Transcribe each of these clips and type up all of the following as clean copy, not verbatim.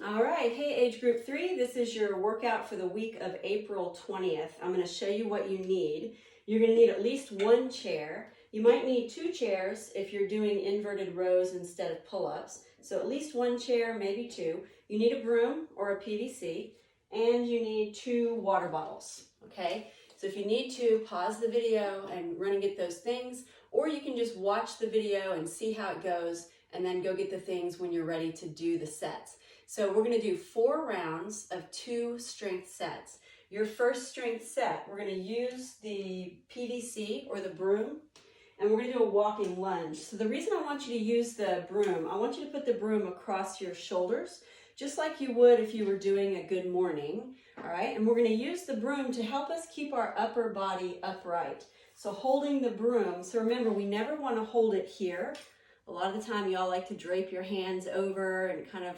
All right, hey age group 3, this is your workout for the week of April 20th. I'm going to show you what you need. You're going to need at least one chair. You might need 2 chairs if you're doing inverted rows instead of pull-ups. So at least 1 chair, maybe 2. You need a broom or a PVC, and you need 2 water bottles, okay? So if you need to, pause the video and run and get those things, or you can just watch the video and see how it goes, and then go get the things when you're ready to do the sets. So we're going to do 4 rounds of 2 strength sets. Your first strength set, we're going to use the PVC or the broom, and we're going to do a walking lunge. So the reason I want you to use the broom, I want you to put the broom across your shoulders, just like you would if you were doing a good morning, all right? And we're going to use the broom to help us keep our upper body upright. So holding the broom, so remember, we never want to hold it here. A lot of the time, y'all like to drape your hands over and kind of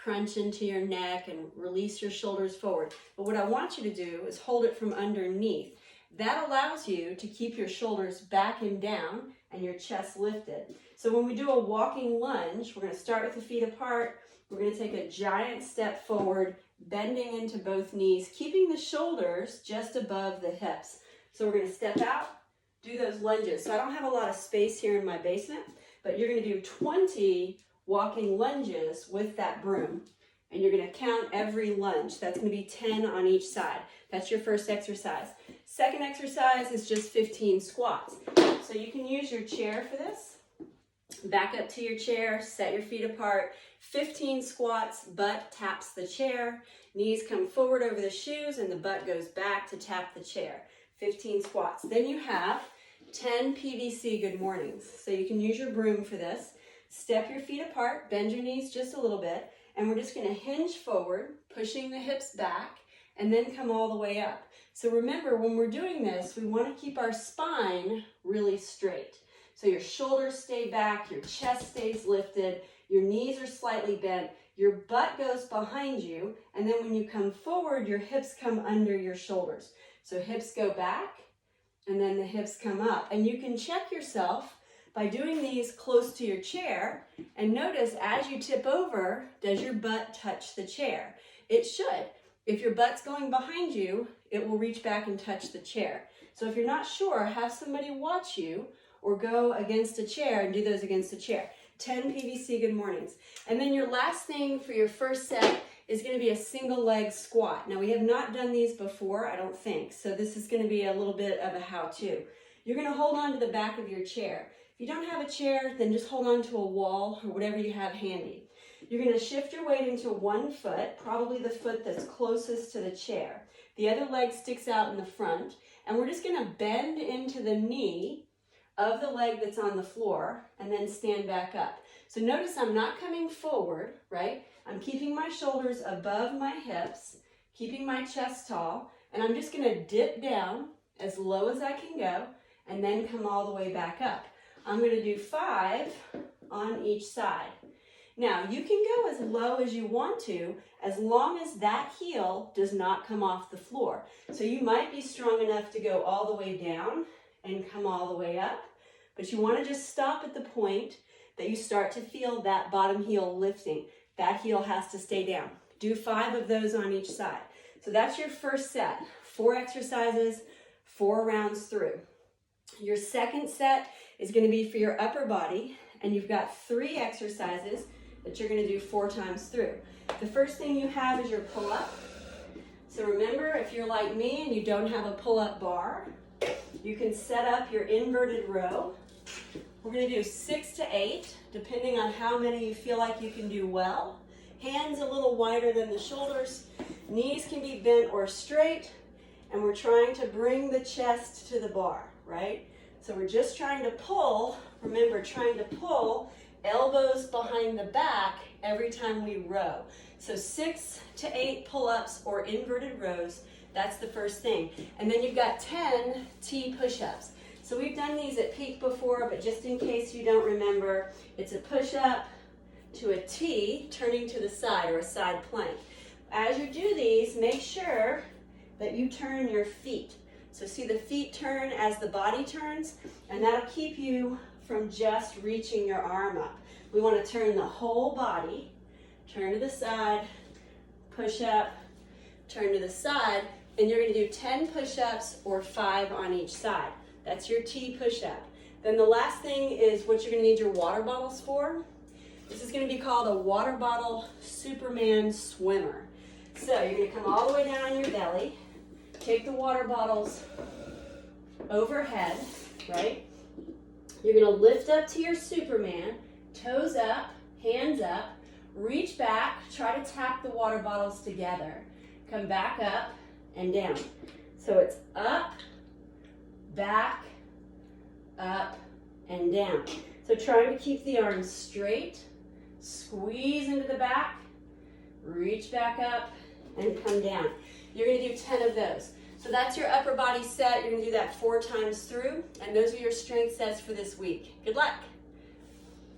crunch into your neck and release your shoulders forward. But what I want you to do is hold it from underneath. That allows you to keep your shoulders back and down and your chest lifted. So when we do a walking lunge, we're going to start with the feet apart. We're going to take a giant step forward, bending into both knees, keeping the shoulders just above the hips. So we're going to step out, do those lunges. So I don't have a lot of space here in my basement, but you're going to do 20 walking lunges with that broom, and you're going to count every lunge. That's going to be 10 on each side. That's your first exercise. Second exercise is just 15 squats. So you can use your chair for this. Back up to your chair, set your feet apart, 15 squats, butt taps the chair, knees come forward over the shoes, and the butt goes back to tap the chair. 15 squats. Then you have 10 PVC good mornings. So you can use your broom for this. Step your feet apart, bend your knees just a little bit, and we're just going to hinge forward, pushing the hips back, and then come all the way up. So remember, when we're doing this, we want to keep our spine really straight. So your shoulders stay back, your chest stays lifted, your knees are slightly bent, your butt goes behind you, and then when you come forward, your hips come under your shoulders. So hips go back, and then the hips come up. And you can check yourself by doing these close to your chair, and notice as you tip over, does your butt touch the chair? It should. If your butt's going behind you, it will reach back and touch the chair. So if you're not sure, have somebody watch you or go against a chair and do those against a chair. 10 PVC good mornings. And then your last thing for your first set is going to be a single leg squat. Now we have not done these before, I don't think, so this is going to be a little bit of a how-to. You're going to hold on to the back of your chair. If you don't have a chair, then just hold on to a wall or whatever you have handy. You're going to shift your weight into one foot, probably the foot that's closest to the chair. The other leg sticks out in the front, and we're just going to bend into the knee of the leg that's on the floor and then stand back up. So notice I'm not coming forward, right? I'm keeping my shoulders above my hips, keeping my chest tall, and I'm just going to dip down as low as I can go and then come all the way back up. I'm going to do 5 on each side. Now, you can go as low as you want to, as long as that heel does not come off the floor. So you might be strong enough to go all the way down and come all the way up, but you want to just stop at the point that you start to feel that bottom heel lifting. That heel has to stay down. Do 5 of those on each side. So that's your first set. 4 exercises, 4 rounds through. Your second set is going to be for your upper body, and you've got 3 exercises that you're going to do 4 times through. The first thing you have is your pull-up. So remember, if you're like me and you don't have a pull-up bar, you can set up your inverted row. We're going to do 6 to 8, depending on how many you feel like you can do well. Hands a little wider than the shoulders. Knees can be bent or straight, and we're trying to bring the chest to the bar, right? So we're just trying to pull, remember, trying to pull elbows behind the back every time we row. So 6 to 8 pull-ups or inverted rows, that's the first thing. And then you've got 10 T push-ups. So we've done these at peak before, but just in case you don't remember, it's a push-up to a T, turning to the side, or a side plank. As you do these, make sure that you turn your feet. So see the feet turn as the body turns, and that'll keep you from just reaching your arm up. We want to turn the whole body, turn to the side, push up, turn to the side, and you're gonna do 10 push-ups or 5 on each side. That's your T push-up. Then the last thing is what you're gonna need your water bottles for. This is gonna be called a water bottle Superman swimmer. So you're gonna come all the way down on your belly, take the water bottles overhead, right? You're gonna lift up to your Superman, toes up, hands up, reach back, try to tap the water bottles together. Come back up and down. So it's up, back, up, and down. So trying to keep the arms straight, squeeze into the back, reach back up, and come down. You're gonna do 10 of those. So that's your upper body set. You're gonna do that 4 times through, and those are your strength sets for this week. Good luck.